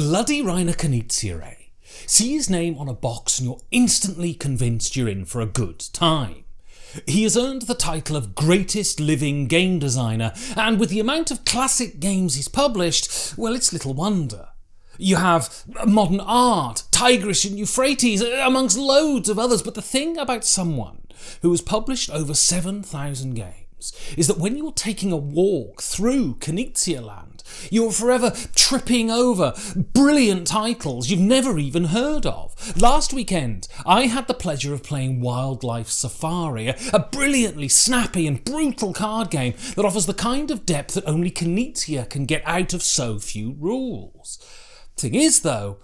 bloody Reiner Knizia, eh? See his name on a box and you're instantly convinced you're in for a good time. He has earned the title of greatest living game designer, and with the amount of classic games he's published, well, it's little wonder. You have Modern Art, Tigris and Euphrates, amongst loads of others, but the thing about someone who has published over 7,000 games is that when you're taking a walk through Knizia land, you're forever tripping over brilliant titles you've never even heard of. Last weekend, I had the pleasure of playing Wildlife Safari, a brilliantly snappy and brutal card game that offers the kind of depth that only Knizia can get out of so few rules. Thing is, though,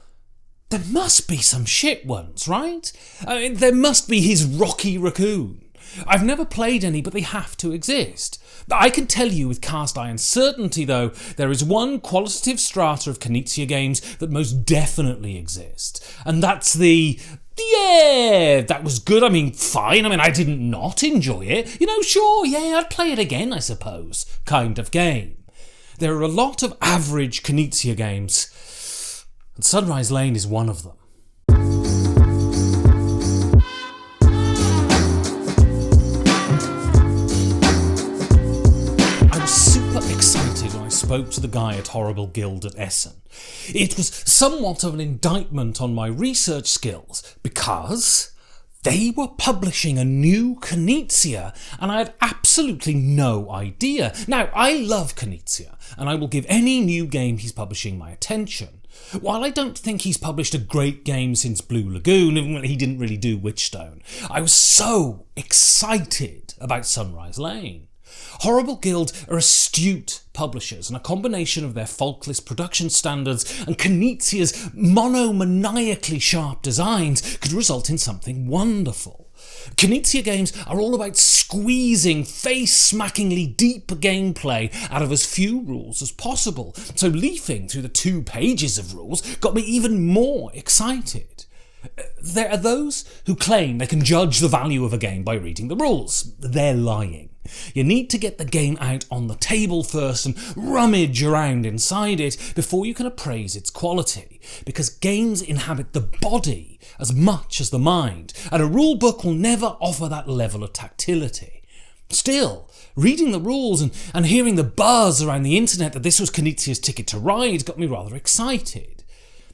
there must be some shit ones, right? I mean, there must be his Rocky Raccoon. I've never played any, but they have to exist. I can tell you with cast iron certainty, though, there is one qualitative strata of Knizia games that most definitely exist, and that's the "yeah, that was good, I mean, fine, I mean, I didn't not enjoy it, you know, sure, yeah, I'd play it again, I suppose," kind of game. There are a lot of average Knizia games, and Sunrise Lane is one of them. Excited when I spoke to the guy at Horrible Guild at Essen. It was somewhat of an indictment on my research skills because they were publishing a new Knizia and I had absolutely no idea. Now, I love Knizia and I will give any new game he's publishing my attention. While I don't think he's published a great game since Blue Lagoon, and he didn't really do Witchstone, I was so excited about Sunrise Lane. Horrible Guild are astute publishers, and a combination of their faultless production standards and Knizia's monomaniacally sharp designs could result in something wonderful. Knizia games are all about squeezing face-smackingly deep gameplay out of as few rules as possible, so leafing through the 2 pages of rules got me even more excited. There are those who claim they can judge the value of a game by reading the rules. They're lying. You need to get the game out on the table first and rummage around inside it before you can appraise its quality, because games inhabit the body as much as the mind, and a rule book will never offer that level of tactility. Still, reading the rules and hearing the buzz around the internet that this was Knizia's Ticket to Ride got me rather excited.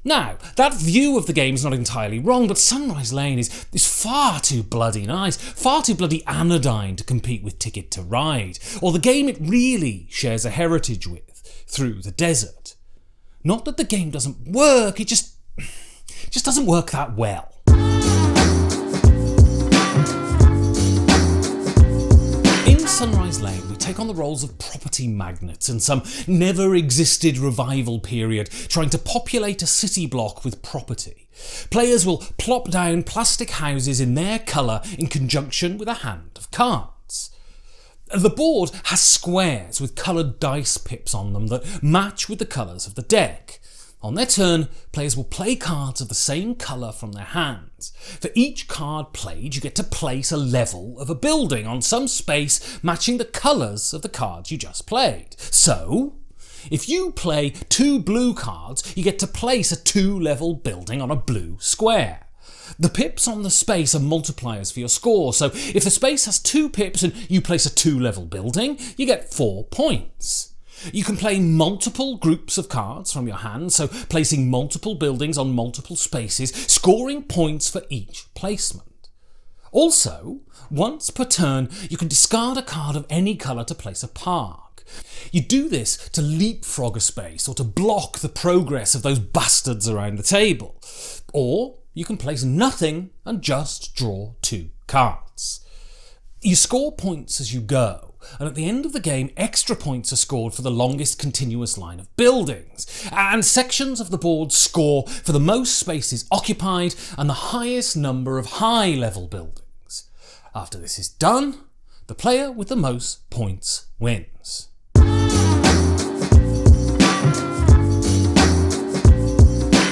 Now, that view of the game is not entirely wrong, but Sunrise Lane is far too bloody nice, far too bloody anodyne to compete with Ticket to Ride, or the game it really shares a heritage with, Through the Desert. Not that the game doesn't work, it just doesn't work that well. In Sunrise Lane, we take on the roles of property magnates in some never-existed revival period trying to populate a city block with property. Players will plop down plastic houses in their colour in conjunction with a hand of cards. The board has squares with coloured dice pips on them that match with the colours of the deck. On their turn, players will play cards of the same colour from their hands. For each card played, you get to place a level of a building on some space matching the colours of the cards you just played. So, if you play 2 blue cards, you get to place a 2-level building on a blue square. The pips on the space are multipliers for your score, so if the space has 2 pips and you place a 2-level building, you get 4 points. You can play multiple groups of cards from your hand, so placing multiple buildings on multiple spaces, scoring points for each placement. Also, once per turn, you can discard a card of any colour to place a park. You do this to leapfrog a space or to block the progress of those bastards around the table. Or you can place nothing and just draw 2 cards. You score points as you go, and at the end of the game, extra points are scored for the longest continuous line of buildings, and sections of the board score for the most spaces occupied and the highest number of high-level buildings. After this is done, the player with the most points wins.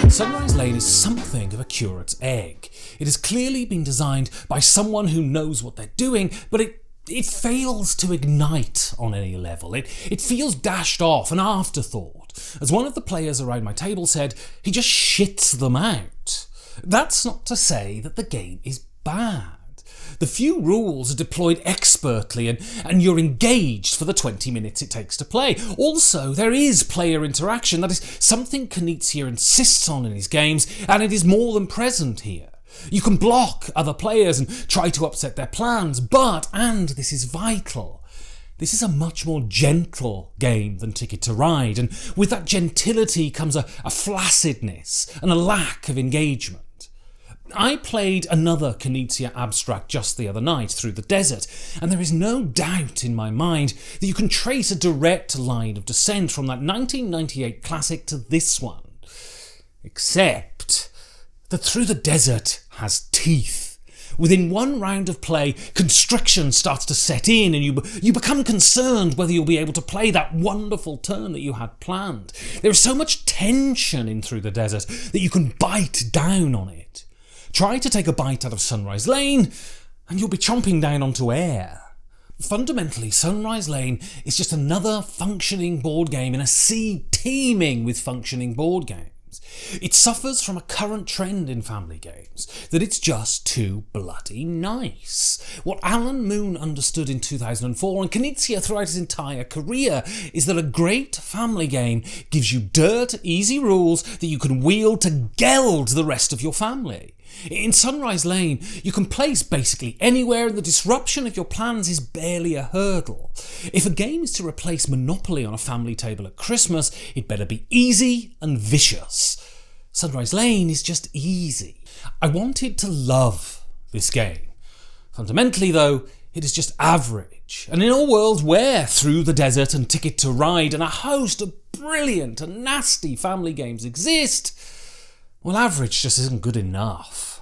Sunrise Lane is something of a curate's egg. It has clearly been designed by someone who knows what they're doing, but it fails to ignite on any level. It feels dashed off, an afterthought. As one of the players around my table said, he just shits them out. That's not to say that the game is bad. The few rules are deployed expertly and you're engaged for the 20 minutes it takes to play. Also, there is player interaction. That is something Knizia insists on in his games, and it is more than present here. You can block other players and try to upset their plans, but, and this is vital, this is a much more gentle game than Ticket to Ride, and with that gentility comes a flaccidness and a lack of engagement. I played another Knizia abstract just the other night, Through the Desert, and there is no doubt in my mind that you can trace a direct line of descent from that 1998 classic to this one. Except that Through the Desert has teeth. Within one round of play, constriction starts to set in and you become concerned whether you'll be able to play that wonderful turn that you had planned. There is so much tension in Through the Desert that you can bite down on it. Try to take a bite out of Sunrise Lane and you'll be chomping down onto air. Fundamentally, Sunrise Lane is just another functioning board game in a sea teeming with functioning board games. It suffers from a current trend in family games, that it's just too bloody nice. What Alan Moon understood in 2004 and Knizia throughout his entire career is that a great family game gives you dirt, easy rules that you can wield to geld the rest of your family. In Sunrise Lane, you can place basically anywhere and the disruption of your plans is barely a hurdle. If a game is to replace Monopoly on a family table at Christmas, it better be easy and vicious. Sunrise Lane is just easy. I wanted to love this game. Fundamentally though, it is just average. And in a world where Through the Desert and Ticket to Ride and a host of brilliant and nasty family games exist, well, average just isn't good enough.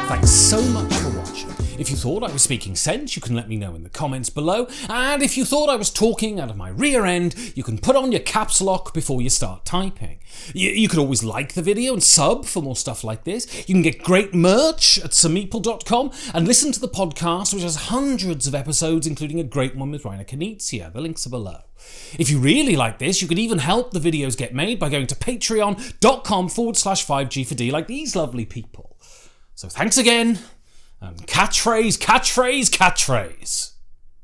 Thanks so much for watching. If you thought I was speaking sense, you can let me know in the comments below. And if you thought I was talking out of my rear end, you can put on your caps lock before you start typing. You could always like the video and sub for more stuff like this. You can get great merch at someeple.com and listen to the podcast, which has hundreds of episodes, including a great one with Reiner Knizia. The links are below. If you really like this, you could even help the videos get made by going to patreon.com/5G4D like these lovely people. So thanks again, and catchphrase, catchphrase, catchphrase.